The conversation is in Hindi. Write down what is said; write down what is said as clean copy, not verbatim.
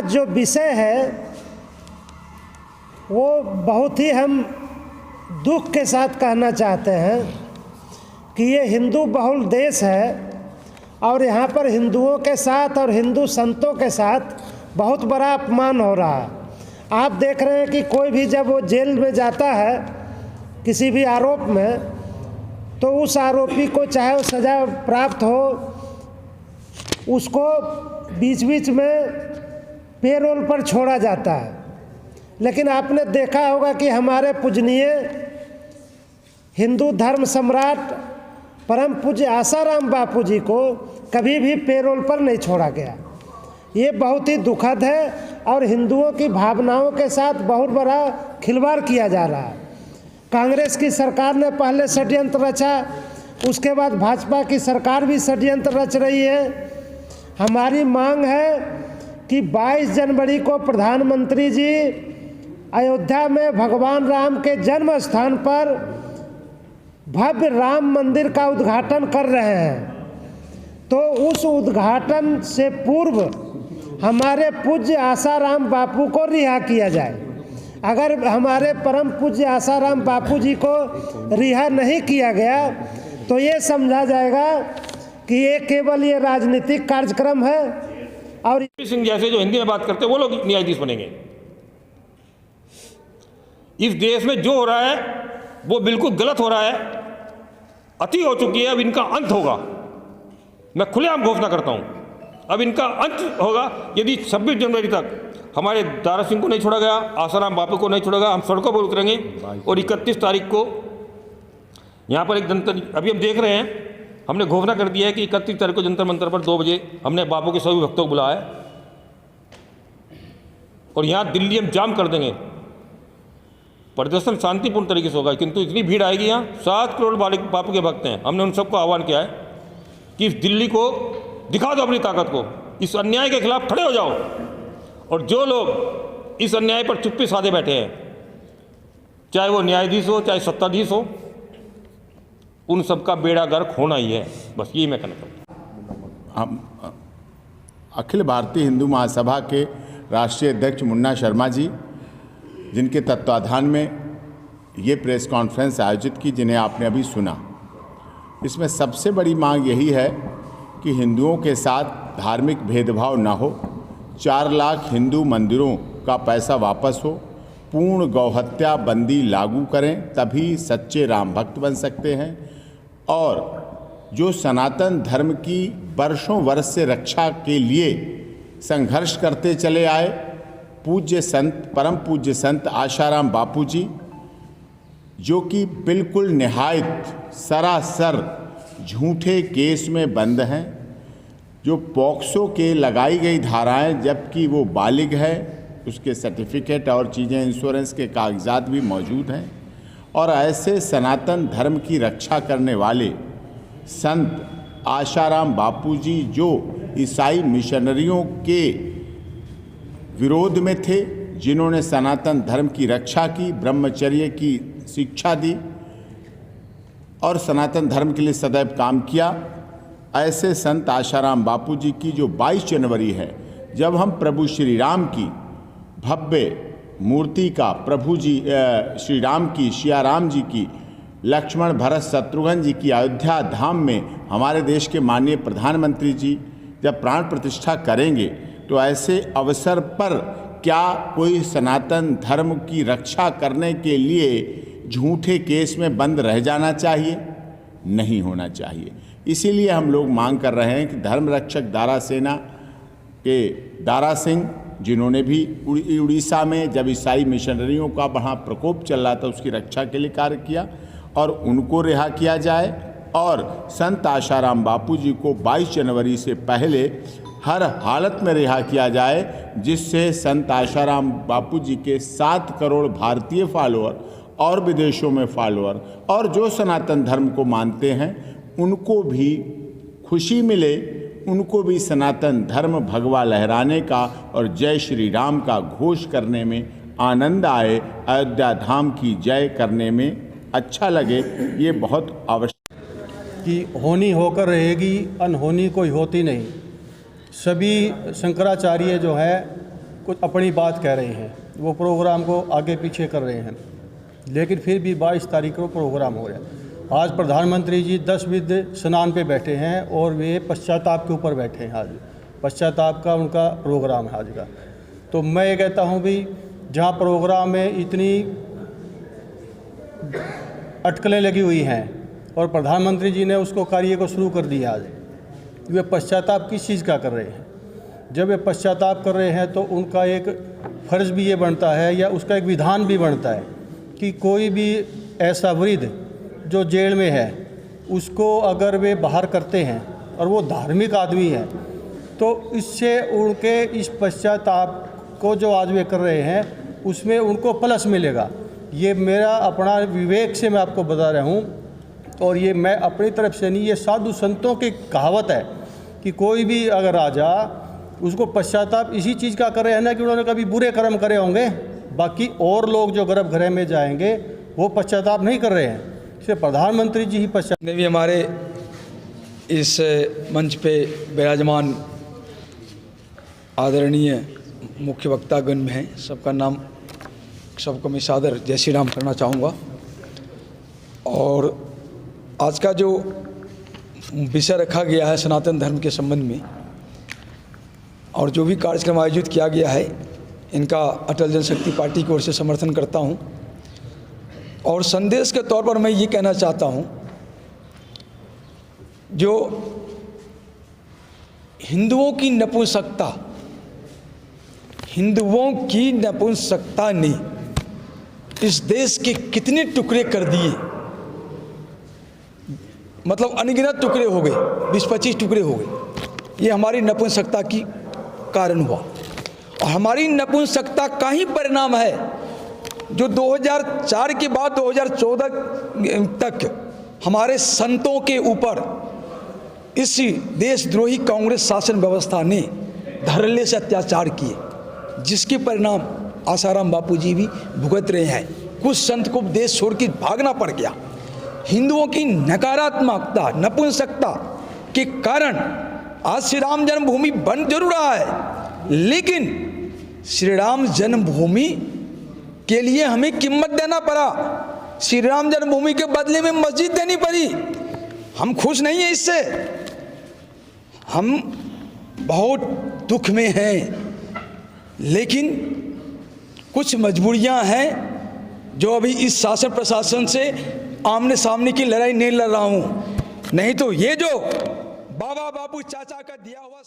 आज जो विषय है वो बहुत ही हम दुख के साथ कहना चाहते हैं कि ये हिंदू बहुल देश है और यहाँ पर हिंदुओं के साथ और हिंदू संतों के साथ बहुत बड़ा अपमान हो रहा है। आप देख रहे हैं कि कोई भी जब वो जेल में जाता है किसी भी आरोप में, तो उस आरोपी को चाहे वो सज़ा प्राप्त हो, उसको बीच बीच में पेरोल पर छोड़ा जाता है। लेकिन आपने देखा होगा कि हमारे पूजनीय हिंदू धर्म सम्राट परम पूज्य आसाराम बापू जी को कभी भी पेरोल पर नहीं छोड़ा गया। ये बहुत ही दुखद है और हिंदुओं की भावनाओं के साथ बहुत बड़ा खिलवाड़ किया जा रहा है। कांग्रेस की सरकार ने पहले षड्यंत्र रचा, उसके बाद भाजपा की सरकार भी षड्यंत्र रच रही है। हमारी मांग है कि 22 जनवरी को प्रधानमंत्री जी अयोध्या में भगवान राम के जन्म स्थान पर भव्य राम मंदिर का उद्घाटन कर रहे हैं, तो उस उद्घाटन से पूर्व हमारे पूज्य आसाराम बापू को रिहा किया जाए। अगर हमारे परम पूज्य आसाराम बापू जी को रिहा नहीं किया गया तो ये समझा जाएगा कि ये केवल ये राजनीतिक कार्यक्रम है और सिंह जैसे जो हिंदी में बात करते हैं वो लोग न्यायाधीश बनेंगे। इस देश में जो हो रहा है वो बिल्कुल गलत हो रहा है, अति हो चुकी है। अब इनका अंत होगा, मैं खुलेआम घोषणा करता हूं, अब इनका अंत होगा। यदि 26 जनवरी तक हमारे दारा सिंह को नहीं छोड़ा गया, आसाराम बापू को नहीं छोड़ा गया, हम सड़कों पर उतरेंगे। और 31 तारीख को यहाँ पर एक जंतर, अभी हम देख रहे हैं, हमने घोषणा कर दिया है कि 31 तारीख को जंतर मंतर पर 2 बजे हमने बापू के सभी भक्तों को बुलाया है और यहाँ दिल्ली हम जाम कर देंगे। प्रदर्शन शांतिपूर्ण तरीके से होगा, किंतु इतनी भीड़ आएगी, यहाँ 7 करोड़ बापू के भक्त हैं। हमने उन सबको आह्वान किया है कि इस दिल्ली को दिखा दो अपनी ताकत को, इस अन्याय के खिलाफ खड़े हो जाओ। और जो लोग इस अन्याय पर चुप्पी साधे बैठे हैं, चाहे वो न्यायाधीश हो चाहे सत्ताधीश हो, उन सबका बेड़ा गर्क होना ही है। बस यही मैं कहना चाहता हूँ। हम अखिल भारतीय हिंदू महासभा के राष्ट्रीय अध्यक्ष मुन्ना शर्मा जी, जिनके तत्वाधान में ये प्रेस कॉन्फ्रेंस आयोजित की, जिन्हें आपने अभी सुना, इसमें सबसे बड़ी मांग यही है कि हिंदुओं के साथ धार्मिक भेदभाव न हो, 4 लाख हिंदू मंदिरों का पैसा वापस हो, पूर्ण गौहत्या बंदी लागू करें, तभी सच्चे राम भक्त बन सकते हैं। और जो सनातन धर्म की वर्षों वर्ष से रक्षा के लिए संघर्ष करते चले आए पूज्य संत, परम पूज्य संत आसाराम बापू जी, जो कि बिल्कुल निहायत सरासर झूठे केस में बंद हैं, जो पॉक्सो के लगाई गई धाराएं, जबकि वो बालिग है, उसके सर्टिफिकेट और चीज़ें, इंश्योरेंस के कागजात भी मौजूद हैं। और ऐसे सनातन धर्म की रक्षा करने वाले संत आसाराम बापू जी, जो ईसाई मिशनरियों के विरोध में थे, जिन्होंने सनातन धर्म की रक्षा की, ब्रह्मचर्य की शिक्षा दी और सनातन धर्म के लिए सदैव काम किया, ऐसे संत आसाराम बापू जी की जो 22 जनवरी है, जब हम प्रभु श्री राम की भव्य मूर्ति का, प्रभु जी श्री राम की, सिया राम जी की, लक्ष्मण भरत शत्रुघ्न जी की अयोध्या धाम में हमारे देश के माननीय प्रधानमंत्री जी जब प्राण प्रतिष्ठा करेंगे, तो ऐसे अवसर पर क्या कोई सनातन धर्म की रक्षा करने के लिए झूठे केस में बंद रह जाना चाहिए? नहीं होना चाहिए। इसीलिए हम लोग मांग कर रहे हैं कि धर्म रक्षक दारा सेना के दारा सिंह, जिन्होंने भी उड़ीसा में जब ईसाई मिशनरियों का वहाँ प्रकोप चल रहा था उसकी रक्षा के लिए कार्य किया, और उनको रिहा किया जाए। और संत आसाराम बापू जी को 22 जनवरी से पहले हर हालत में रिहा किया जाए, जिससे संत आसाराम बापू जी के 7 करोड़ भारतीय फॉलोअर और विदेशों में फॉलोअर और जो सनातन धर्म को मानते हैं उनको भी खुशी मिले, उनको भी सनातन धर्म भगवा लहराने का और जय श्री राम का घोष करने में आनंद आए, अयोध्या धाम की जय करने में अच्छा लगे। ये बहुत आवश्यक कि होनी होकर रहेगी, अनहोनी कोई होती नहीं। सभी शंकराचार्य जो है कुछ अपनी बात कह रहे हैं, वो प्रोग्राम को आगे पीछे कर रहे हैं, लेकिन फिर भी 22 तारीख को प्रोग्राम हो रहा है। आज प्रधानमंत्री जी 10 विधि स्नान पे बैठे हैं और वे पश्चाताप के ऊपर बैठे हैं। आज पश्चाताप का उनका प्रोग्राम है आज का। तो मैं ये कहता हूँ भी जहाँ प्रोग्राम में इतनी अटकलें लगी हुई हैं और प्रधानमंत्री जी ने उसको कार्य को शुरू कर दिया, आज वे पश्चाताप किस चीज़ का कर रहे हैं? जब वे पश्चाताप कर रहे हैं तो उनका एक फ़र्ज़ भी ये बनता है या उसका एक विधान भी बनता है कि कोई भी ऐसा वृद्ध जो जेल में है उसको अगर वे बाहर करते हैं और वो धार्मिक आदमी है तो इससे उनके इस पश्चाताप को जो आज वे कर रहे हैं उसमें उनको प्लस मिलेगा। ये मेरा अपना विवेक से मैं आपको बता रहा हूँ और ये मैं अपनी तरफ से नहीं, ये साधु संतों की कहावत है कि कोई भी अगर राजा उसको पश्चाताप इसी चीज़ का कर रहे हैं ना कि उन्होंने कभी बुरे कर्म करे होंगे, बाकी और लोग जो गर्भगृह में जाएंगे वो पश्चाताप नहीं कर रहे हैं, सिर्फ प्रधानमंत्री जी ही पश्चाताप। ने भी हमारे इस मंच पे विराजमान आदरणीय मुख्य वक्तागण में हैं, सबका नाम सबको मैं सादर जय श्री राम करना चाहूँगा। और आज का जो विषय रखा गया है सनातन धर्म के संबंध में और जो भी कार्यक्रम आयोजित किया गया है, इनका अटल जनशक्ति पार्टी की ओर से समर्थन करता हूं। और संदेश के तौर पर मैं ये कहना चाहता हूं, जो हिंदुओं की नपुंसकता ने इस देश के कितने टुकड़े कर दिए, मतलब अनगिनत टुकड़े हो गए, 20-25 टुकड़े हो गए। ये हमारी नपुंसकता की कारण हुआ और हमारी नपुंसकता का ही परिणाम है जो 2004 के बाद 2014 तक हमारे संतों के ऊपर इस देशद्रोही कांग्रेस शासन व्यवस्था ने धड़ल्ले से अत्याचार किए, जिसके परिणाम आसाराम बापू जी भी भुगत रहे हैं। कुछ संत को देश छोड़ के भागना पड़ गया। हिंदुओं की नकारात्मकता, नपुंसकता के कारण आज श्री राम जन्मभूमि बन जरूर रहा है, लेकिन श्री राम जन्मभूमि के लिए हमें कीमत देना पड़ा। श्री राम जन्मभूमि के बदले में मस्जिद देनी पड़ी। हम खुश नहीं हैं इससे, हम बहुत दुख में हैं, लेकिन कुछ मजबूरियां हैं जो अभी इस शासन प्रशासन से आमने सामने की लड़ाई नहीं लड़ रहा हूं। नहीं तो ये जो बाबा बापू चाचा का दिया हुआ